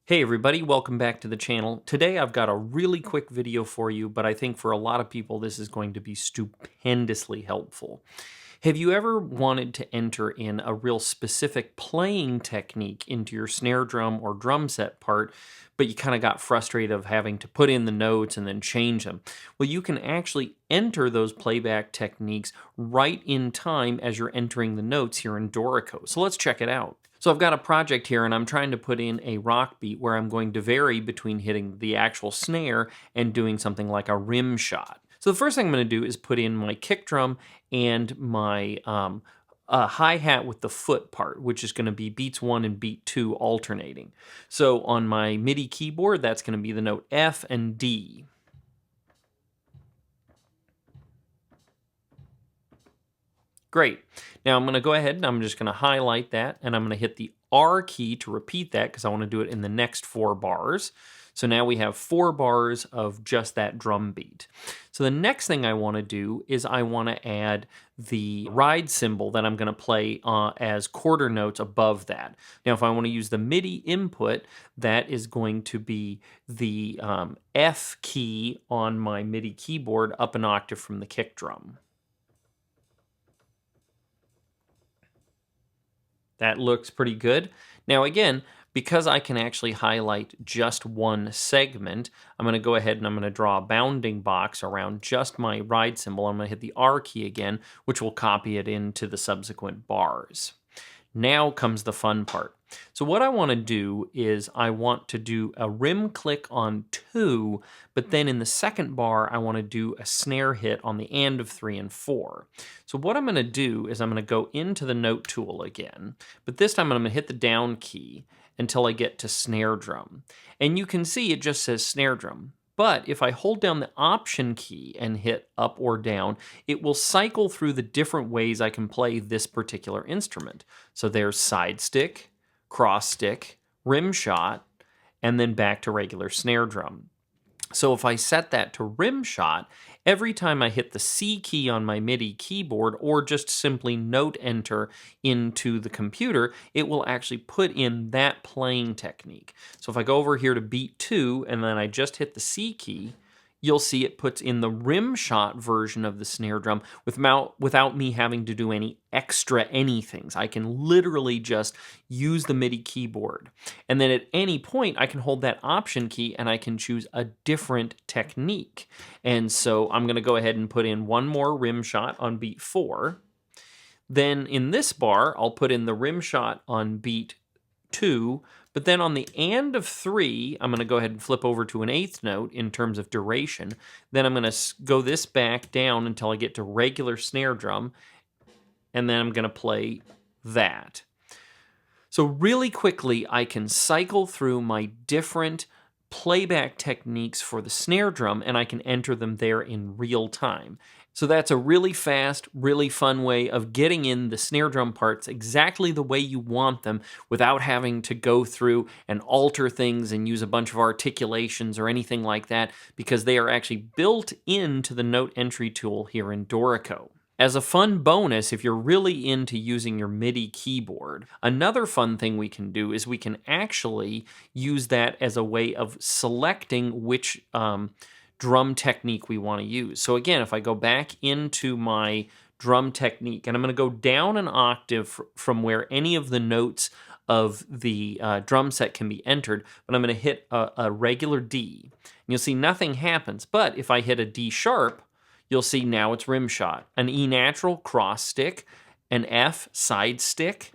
Hey everybody, welcome back to the channel. Today I've got a really quick video for you, but I think for a lot of people this is going to be stupendously helpful. Have you ever wanted to enter in a real specific playing technique into your snare drum or drum set part, but you kind of got frustrated of having to put in the notes and then change them? Well, you can actually enter those playback techniques right in time as you're entering the notes here in Dorico. So let's check it out. So I've got a project here and I'm trying to put in a rock beat where I'm going to vary between hitting the actual snare and doing something like a rim shot. So the first thing I'm going to do is put in my kick drum and my hi-hat with the foot part, which is going to be beats 1 and beat 2 alternating. So on my MIDI keyboard, that's going to be the note F and D. Great. Now I'm going to go ahead and I'm just going to highlight that and I'm going to hit the R key to repeat that because I want to do it in the next 4 bars. So now we have 4 bars of just that drum beat. So the next thing I want to do is I want to add the ride cymbal that I'm going to play as quarter notes above that. Now if I want to use the MIDI input, that is going to be the F key on my MIDI keyboard up an octave from the kick drum. That looks pretty good. Now again, because I can actually highlight just one segment, I'm going to go ahead and I'm going to draw a bounding box around just my ride cymbal. I'm going to hit the R key again, which will copy it into the subsequent bars. Now comes the fun part. So what I want to do is I want to do a rim click on 2, but then in the second bar I want to do a snare hit on the end of 3 and 4. So what I'm going to do is I'm going to go into the note tool again, but this time I'm going to hit the down key until I get to snare drum. And you can see it just says snare drum. But if I hold down the Option key and hit up or down, it will cycle through the different ways I can play this particular instrument. So there's side stick, cross stick, rim shot, and then back to regular snare drum. So if I set that to rim shot, every time I hit the C key on my MIDI keyboard or just simply note enter into the computer, it will actually put in that playing technique. So if I go over here to beat 2 and then I just hit the C key, you'll see it puts in the rim shot version of the snare drum without me having to do any extra anythings. I can literally just use the MIDI keyboard. And then at any point, I can hold that Option key and I can choose a different technique. And so I'm going to go ahead and put in one more rim shot on beat 4. Then in this bar, I'll put in the rim shot on beat 2, but then on the and of 3, I'm going to go ahead and flip over to an 8th note in terms of duration. Then I'm going to go this back down until I get to regular snare drum, and then I'm going to play that. So really quickly, I can cycle through my different playback techniques for the snare drum, and I can enter them there in real time. So that's a really fast, really fun way of getting in the snare drum parts exactly the way you want them without having to go through and alter things and use a bunch of articulations or anything like that, because they are actually built into the note entry tool here in Dorico. As a fun bonus, if you're really into using your MIDI keyboard, another fun thing we can do is we can actually use that as a way of selecting which drum technique we want to use. So again, if I go back into my drum technique, and I'm going to go down an octave from where any of the notes of the drum set can be entered, but I'm going to hit a regular D. And you'll see nothing happens, but if I hit a D sharp, you'll see now it's rim shot. An E natural, cross stick, an F, side stick,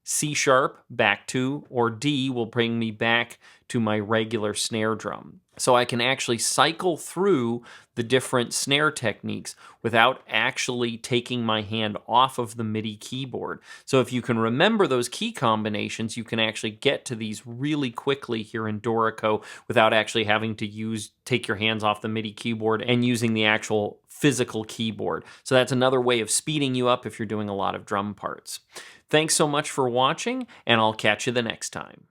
C sharp, back to, or D will bring me back to my regular snare drum. So I can actually cycle through the different snare techniques without actually taking my hand off of the MIDI keyboard. So if you can remember those key combinations, you can actually get to these really quickly here in Dorico without actually having to take your hands off the MIDI keyboard and using the actual physical keyboard. So that's another way of speeding you up if you're doing a lot of drum parts. Thanks so much for watching, and I'll catch you the next time.